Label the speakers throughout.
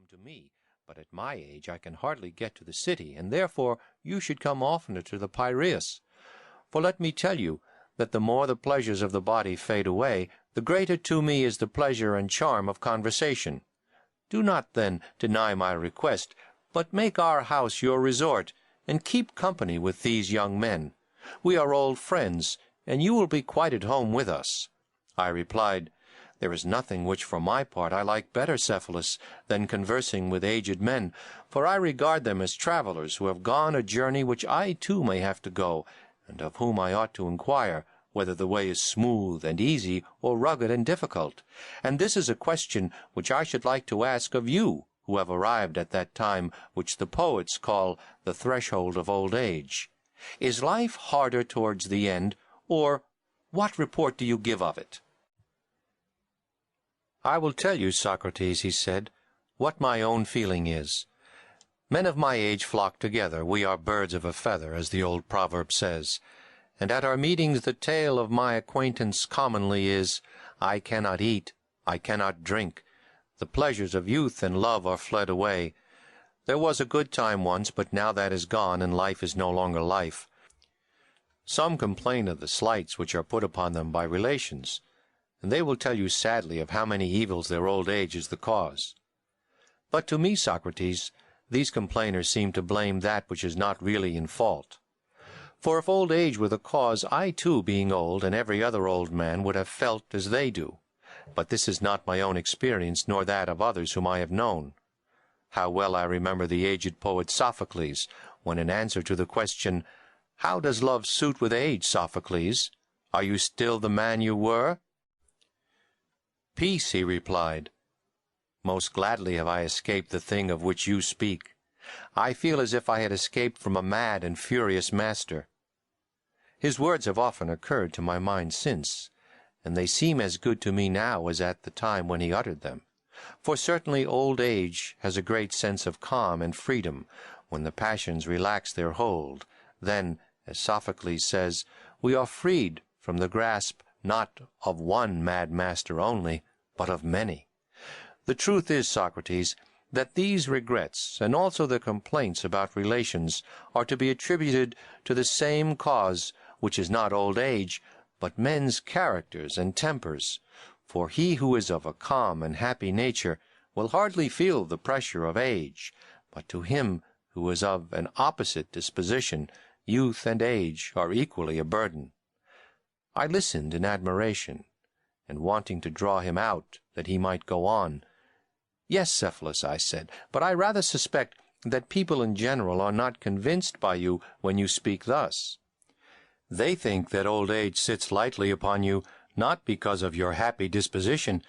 Speaker 1: come to me, but at my age I can hardly get to the city, and therefore you should come oftener to the Piraeus. For let me tell you that the more the pleasures of the body fade away, the greater to me is the pleasure and charm of conversation. Do not, then, deny my request, but make our house your resort, and keep company with these young men. We are old friends, and you will be quite at home with us." I replied, "There is nothing which for my part I like better, Cephalus, than conversing with aged men, for I regard them as travelers who have gone a journey which I too may have to go, and of whom I ought to inquire whether the way is smooth and easy or rugged and difficult. And this is a question which I should like to ask of you, who have arrived at that time which the poets call the threshold of old age. Is life harder towards the end, or what report do you give of it?" "I will tell you, Socrates," he said, "what my own feeling is. Men of my age flock together. We are birds of a feather, as the old proverb says. And at our meetings the tale of my acquaintance commonly is, I cannot eat, I cannot drink. The pleasures of youth and love are fled away. There was a good time once, but now that is gone, and life is no longer life. Some complain of the slights which are put upon them by relations, and they will tell you sadly of how many evils their old age is the cause. But to me, Socrates, these complainers seem to blame that which is not really in fault. For if old age were the cause, I too, being old, and every other old man, would have felt as they do. But this is not my own experience, nor that of others whom I have known. How well I remember the aged poet Sophocles, when in answer to the question, "How does love suit with age, Sophocles? Are you still the man you were?" "Peace," he replied. "Most gladly have I escaped the thing of which you speak. I feel as if I had escaped from a mad and furious master." His words have often occurred to my mind since, and they seem as good to me now as at the time when he uttered them. For certainly old age has a great sense of calm and freedom when the passions relax their hold. Then, as Sophocles says, we are freed from the grasp not of one mad master only, but of many. The truth is, Socrates, that these regrets, and also the complaints about relations, are to be attributed to the same cause, which is not old age, but men's characters and tempers. For he who is of a calm and happy nature will hardly feel the pressure of age, but to him who is of an opposite disposition, youth and age are equally a burden. I listened in admiration, and wanting to draw him out that he might go on. "Yes, Cephalus," I said, "but I rather suspect that people in general are not convinced by you when you speak thus. They think that old age sits lightly upon you, not because of your happy disposition,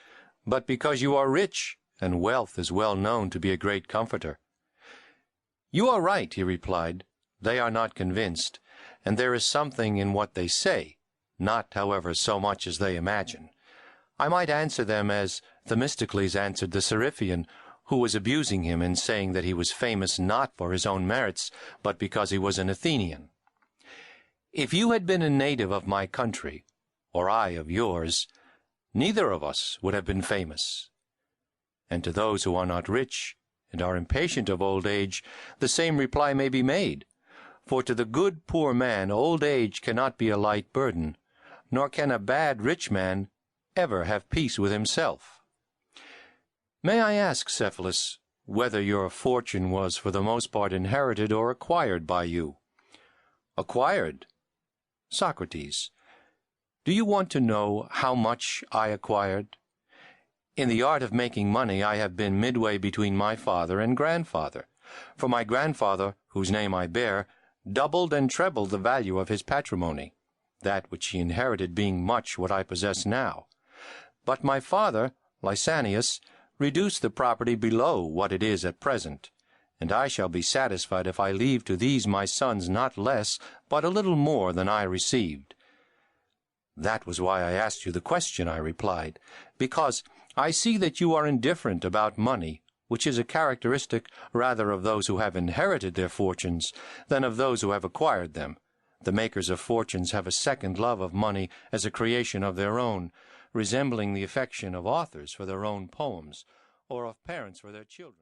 Speaker 1: but because you are rich, and wealth is well known to be a great comforter." "You are right," he replied. "They are not convinced, and there is something in what they say, not, however, so much as they imagine. I might answer them as Themistocles answered the Seriphian, who was abusing him in saying that he was famous not for his own merits, but because he was an Athenian. If you had been a native of my country, or I of yours, neither of us would have been famous. And to those who are not rich, and are impatient of old age, the same reply may be made. For to the good poor man old age cannot be a light burden, nor can a bad rich man ever have peace with himself. May I ask, Cephalus, whether your fortune was for the most part inherited or acquired by you?" "Acquired." "Socrates, do you want to know how much I acquired? In the art of making money I have been midway between my father and grandfather, for my grandfather, whose name I bear, doubled and trebled the value of his patrimony, that which he inherited being much what I possess now. But my father, Lysanias, reduced the property below what it is at present, and I shall be satisfied if I leave to these my sons not less, but a little more than I received." "That was why I asked you the question," I replied, "because I see that you are indifferent about money, which is a characteristic rather of those who have inherited their fortunes than of those who have acquired them. The makers of fortunes have a second love of money as a creation of their own, resembling the affection of authors for their own poems, or of parents for their children."